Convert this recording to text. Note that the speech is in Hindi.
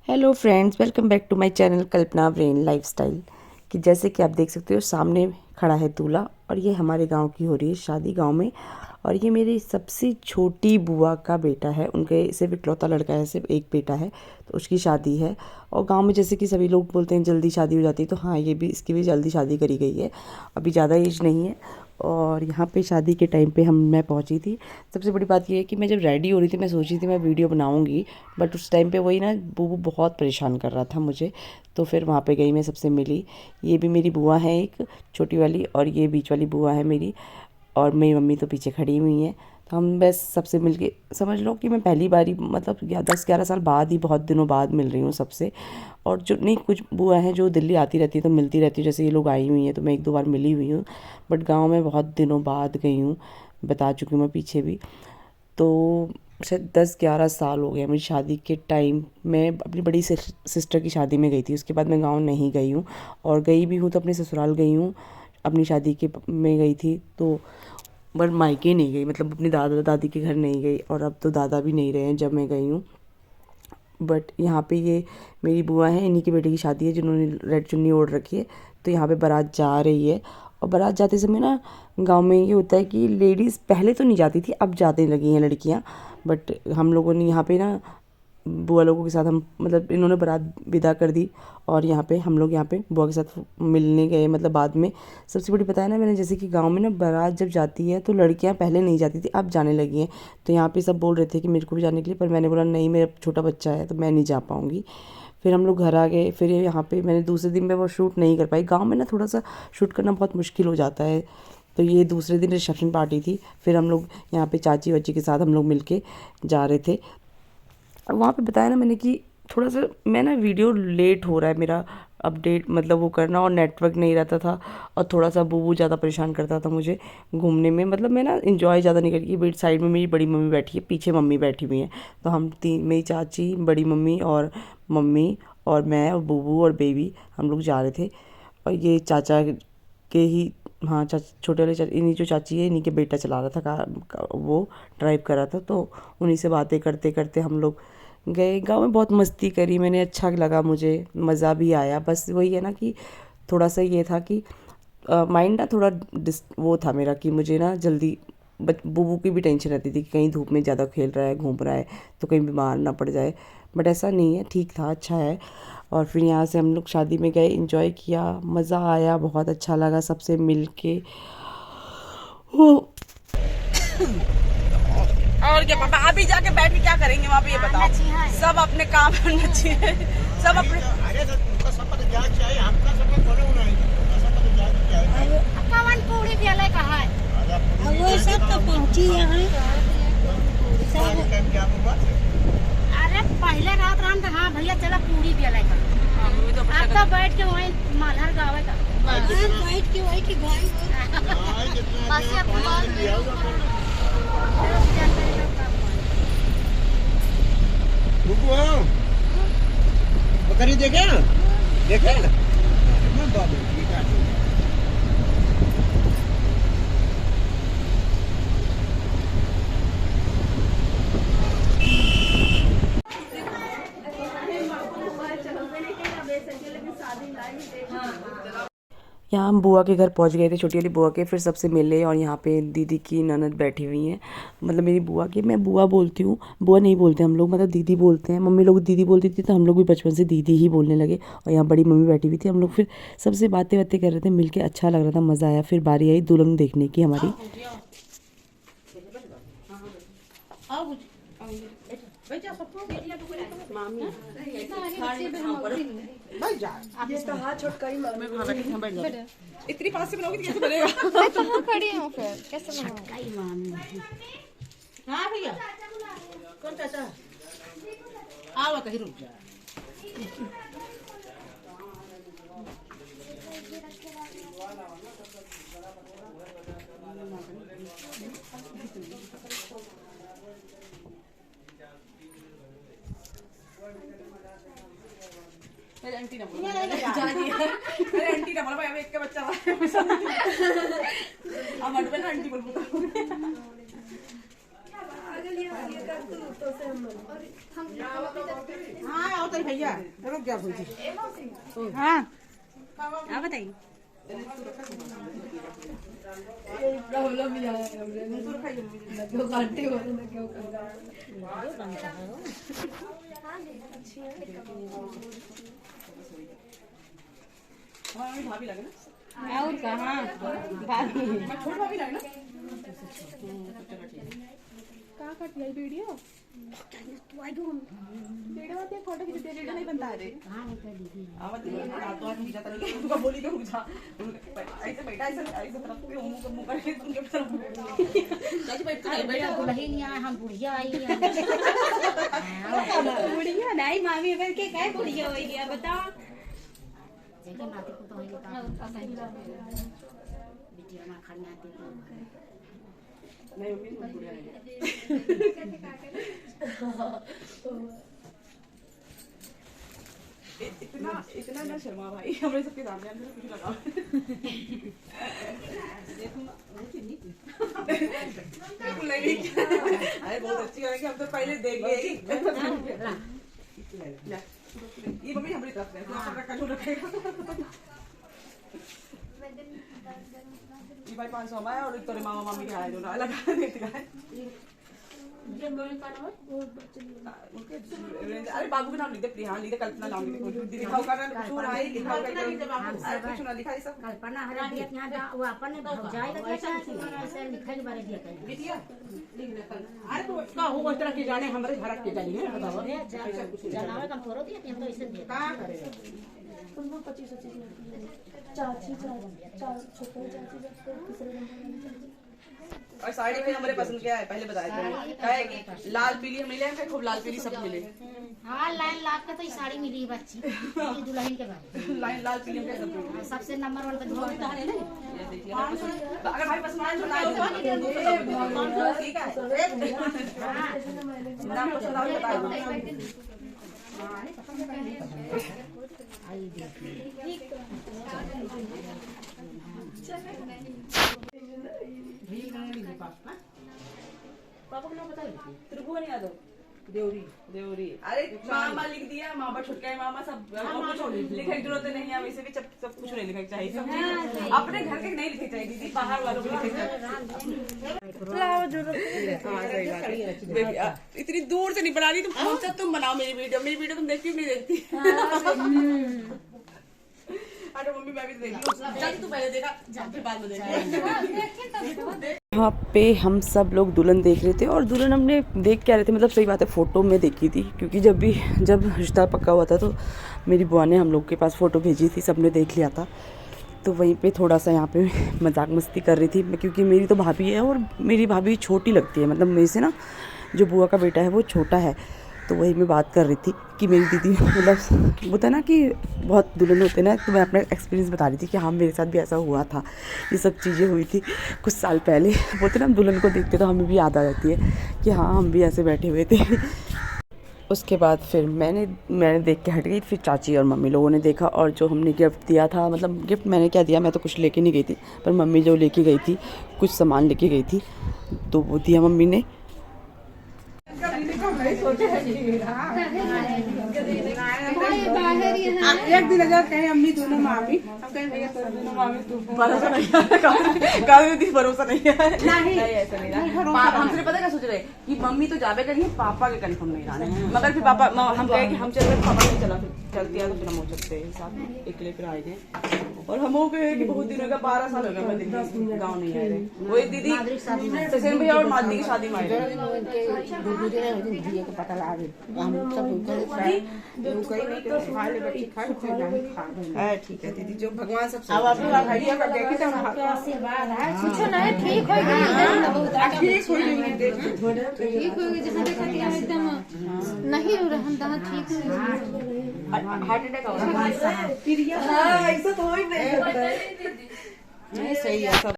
Hello friends, welcome back to my channel Kalpana brain lifestyle. कि जैसे कि आप देख सकते हो सामने खड़ा है दूल्हा और ये हमारे गांव की हो रही है शादी गांव में। और ये मेरी सबसे छोटी बुआ का बेटा है, उनके सिर्फ इकलौता लड़का है, सिर्फ एक बेटा है, तो उसकी शादी है। और गांव में जैसे कि सभी लोग बोलते हैं जल्दी शादी हो जाती है, तो हाँ ये भी, इसकी भी जल्दी शादी करी गई है, अभी ज़्यादा एज नहीं है। और यहाँ पे शादी के टाइम पे मैं पहुँची थी। सबसे बड़ी बात ये है कि मैं जब रेडी हो रही थी मैं सोची थी मैं वीडियो बनाऊँगी, बट उस टाइम पे वही ना बुबू बहुत परेशान कर रहा था मुझे। तो फिर वहाँ पे गई, मैं सबसे मिली। ये भी मेरी बुआ है एक छोटी वाली, और ये बीच वाली बुआ है मेरी, और मेरी मम्मी तो पीछे खड़ी हुई हैं। तो हम बस सबसे मिलके, समझ लो कि मैं पहली बारी मतलब 10-11 साल बाद ही, बहुत दिनों बाद मिल रही हूँ सबसे। और जो नहीं, कुछ बुआ हैं जो दिल्ली आती रहती है तो मिलती रहती है, जैसे ये लोग आई हुई हैं तो मैं 1-2 बार मिली हुई हूँ। बट गाँव में बहुत दिनों बाद गई हूँ, बता चुकी हूँ मैं पीछे भी। तो शायद 10-11 साल हो गए मेरी शादी के टाइम। मैं अपनी बड़ी सिस्टर की शादी में गई थी, उसके बाद मैं गाँव नहीं गई हूँ। और गई भी हूँ तो अपने ससुराल गई हूँ, अपनी शादी के में गई थी तो। बट मायके नहीं गई, मतलब अपनी दादा दादी के घर नहीं गई, और अब तो दादा भी नहीं रहे हैं जब मैं गई हूँ। बट यहाँ पे ये मेरी बुआ है, इन्हीं के बेटे की शादी है जिन्होंने रेड चुन्नी ओढ़ रखी है। तो यहाँ पे बारात जा रही है, और बारात जाते समय ना गांव में ये होता है कि लेडीज़ पहले तो नहीं जाती थी, अब जाने लगी हैं लड़कियाँ। बट हम लोगों ने यहाँ पे ना बुआ लोगों के साथ, हम मतलब इन्होंने बारात विदा कर दी, और यहाँ पे हम लोग यहाँ पे बुआ के साथ मिलने गए, मतलब बाद में। सबसे बड़ी पता है ना मैंने, जैसे कि गांव में ना बारात जब जाती है तो लड़कियां पहले नहीं जाती थी, अब जाने लगी हैं। तो यहाँ पे सब बोल रहे थे कि मेरे को भी जाने के लिए, पर मैंने बोला नहीं, मेरा छोटा बच्चा है तो मैं नहीं जा पाऊँगी। फिर हम लोग घर आ गए। फिर यहाँ पे मैंने दूसरे दिन में वो शूट नहीं कर पाई, गाँव में ना थोड़ा सा शूट करना बहुत मुश्किल हो जाता है। तो ये दूसरे दिन रिसेप्शन पार्टी थी, फिर हम लोग यहाँ पे चाची वाची के साथ हम लोग मिल के जा रहे थे। वहाँ पे बताया ना मैंने कि थोड़ा सा मैं ना, वीडियो लेट हो रहा है मेरा अपडेट, मतलब वो करना, और नेटवर्क नहीं रहता था, और थोड़ा सा बूबू ज़्यादा परेशान करता था मुझे घूमने में। मतलब मैं ना इंजॉय ज़्यादा नहीं करी। बेड साइड में मेरी बड़ी मम्मी बैठी है, पीछे मम्मी बैठी हुई हैं। तो हम तीन, मेरी चाची, बड़ी मम्मी और मम्मी और मैं और बूबू और बेबी, हम लोग जा रहे थे। और ये चाचा के ही, हाँ छोटे वाले इन्हीं जो चाची है इन्हीं के बेटा चला रहा था वो ड्राइव कर रहा था। तो उन्हीं से बातें करते करते हम लोग गए। गाँव में बहुत मस्ती करी मैंने, अच्छा लगा मुझे, मज़ा भी आया। बस वही है ना कि थोड़ा सा ये था कि माइंड ना थोड़ा वो था मेरा कि मुझे ना जल्दी, बूबू की भी टेंशन रहती थी कि कहीं धूप में ज़्यादा खेल रहा है, घूम रहा है, तो कहीं बीमार ना पड़ जाए। बट ऐसा नहीं है, ठीक था, अच्छा है। और फिर यहाँ से हम लोग शादी में गए, इंजॉय किया, मज़ा आया, बहुत अच्छा लगा सबसे मिल के। और क्या पापा, अभी जाके बैठ के क्या करेंगे वहाँ पे, ये बताओ। सब अपने काम करना चाहिए, सब अपने। पूरी प्याला कहा है, वो सब तो पहुंची है। अरे पहले रात राम था, हाँ भैया चला पूरी प्याला का। अब तो बैठ के वहीं मालहर गावे का, बैठ के वहीं की बकरी देखे ना, देखे ना बाबू। यहाँ हम बुआ के घर पहुँच गए थे, छोटी वाली बुआ के। फिर सबसे मिले, और यहाँ पे दीदी की ननद बैठी हुई हैं, मतलब मेरी बुआ की, मैं बुआ बोलती हूँ, बुआ नहीं बोलते हम लोग, मतलब दीदी बोलते हैं। मम्मी लोग दीदी बोलती थी, तो हम लोग भी बचपन से दीदी ही बोलने लगे। और यहाँ बड़ी मम्मी बैठी हुई थी, हम लोग फिर सबसे बातें बातें कर रहे थे, मिल के अच्छा लग रहा था, मज़ा आया। फिर बारी आई दुल्हन देखने की हमारी। इतनी पास से बनाओगी तो कैसे बनेगा? मैं तो हाँ खड़ी हूँ, फिर कैसे बनाऊँ? हाँ भैया कौन चाचा आओ कहीं रुक जा। आंटी ना बोलो, आंटी ना बोलो भाई, एक का बच्चा अब आंटी बोल हाँ आओ तो भैया रुक जा भूजी। हाँ आप बताइए। भाभी लगे ना और कहाँ भाभी छोड़ भाभी लगे ना कहाँ कट गई वीडियो? वीडियो में फोटो खींच दे, वीडियो नहीं बनता है रे। आवत तो आज मुझे तरह तुमको बोली के मुझे ऐसे बैठा ऐसे तरफ पे मुंह करके तुमके तरफ चाची बैठा दुल्हन यहाँ हम बुढ़िया आई हैं। बुढ़िया नहीं मामी अगर के काय बुढ़िया होई गया बताओ। देखो नाती को तो है बिटिया ना खाने आती तो नहीं मम्मी बहुत बुढ़िया नहीं इतना ना शर्मा भाई हमारे सबके सामने अंदर कुछ लगा नहीं अरे बहुत अच्छी है कि हम तो पहले देख गए ये मम्मी हमारी तरफ से रखेगा ये भाई 500 हमारा और तेरे मामा मामी के आए दोनों अलग देते हैं अरे बाबू का नाम लिख दे प्रियान लिख दे कल्पना नाम लिख दे दीदी दिखाओ का नाम कुछ ना है लिखाओ का कुछ ना लिखा है सब कल्पना हरा दिया यहाँ वो अपन जाएगा कैसा ऐसे लिखने के बारे दिया कहीं बिटिया लिख दे कल अरे तो का हो उस तरह के जाने हमारे घर के जानी है बताओ जनावर का थोड़ा दिया हम तो ऐसे दिया का करे उनको 25 चाची चार छोटे चाची तीसरे और साड़ी में हमारे पसंद क्या है पहले बताए थे क्या है कि लाल पीली हम मिले खूब लाल पीली सब मिले हाँ लाइन लाख के तो ये साड़ी मिली है बच्ची ये दुल्हन के बाद लाइन लाल पीली में सब मिले सबसे नंबर 1 पे दुल्हन है ये देख लिया अगर भाई पसंद आए तो ला ठीक है नाम पसंद आए बताओ पापा को नाम बताइए त्रिभुवन यादव देवरी देवरी अरे मामा लिख दिया मामा छुटका मामा सब कुछ लिखने की जरूरत नहीं है वैसे भी सब कुछ नहीं लिखना चाहिए सब चीज अपने घर के नहीं लिखने चाहिए दीदी बाहर वालों को लिखने चाहिए इतनी दूर से नहीं बना रही तुम तुम बनाओ मेरी वीडियो तुम देखती नहीं देखती अरे मम्मी मैं भी देखी तू पहले देखा फिर बाद में देखा यहाँ पे हम सब लोग दुल्हन देख रहे थे और दुल्हन हमने देख क्या रहे थे मतलब सही बात है फ़ोटो में देखी थी क्योंकि जब रिश्ता पक्का हुआ था तो मेरी बुआ ने हम लोग के पास फ़ोटो भेजी थी सबने देख लिया था तो वहीं पे थोड़ा सा यहाँ पे मजाक मस्ती कर रही थी क्योंकि मेरी तो भाभी है और मेरी भाभी छोटी लगती है मतलब मेरे से ना जो बुआ का बेटा है वो छोटा है तो वही मैं बात कर रही थी कि मेरी दीदी मतलब होता है ना कि बहुत दुल्हन होते ना तो मैं अपना एक्सपीरियंस बता रही थी कि हाँ मेरे साथ भी ऐसा हुआ था ये सब चीज़ें हुई थी कुछ साल पहले बोलते ना हम दुल्हन को देखते तो हमें भी याद आ जाती है कि हाँ हम भी ऐसे बैठे हुए थे उसके बाद फिर मैंने देख के हट गई फिर चाची और मम्मी लोगों ने देखा और जो हमने गिफ्ट दिया था मतलब गिफ्ट मैंने क्या दिया मैं तो कुछ लेके नहीं गई थी पर मम्मी जो लेके गई थी कुछ सामान लेके गई थी तो वो दिया मम्मी ने एक दिन अगर कहे अम्मी दोनों मामी हम कहें भैया तो दोनों मामी तू भरोसा नहीं है काफी भरोसा नहीं है नहीं ऐसा नहीं रहा हमसे पता क्या सोच रहे कि मम्मी तो जावे करेंगे पापा के कंफर्म नहीं रहने मगर फिर पापा हम कहे कि हम चल रहे पापा नहीं चला फिर चलती है तो फिर हम हो सकते हैं साथ में अकेले फिर आए थे और हम हो गए कि बहुत दिन हो गया 12 साल हो गया मैं दिल्ली गाँव नहीं आए रहे वही दीदी सचिन भैया और माधवी की शादी में आए रहे पता ठीक है दीदी जो भगवान सब अब अपने भैया का देखे तो आशीर्वाद है कुछ नहीं ठीक हो गया ठीक हो गई ठीक हो गई जैसे देखा कि एकदम नहीं हो रहा हम ठीक हो हार्ट अटैक हो रहा है ऐसा तो हो ही नहीं सकता सही है सब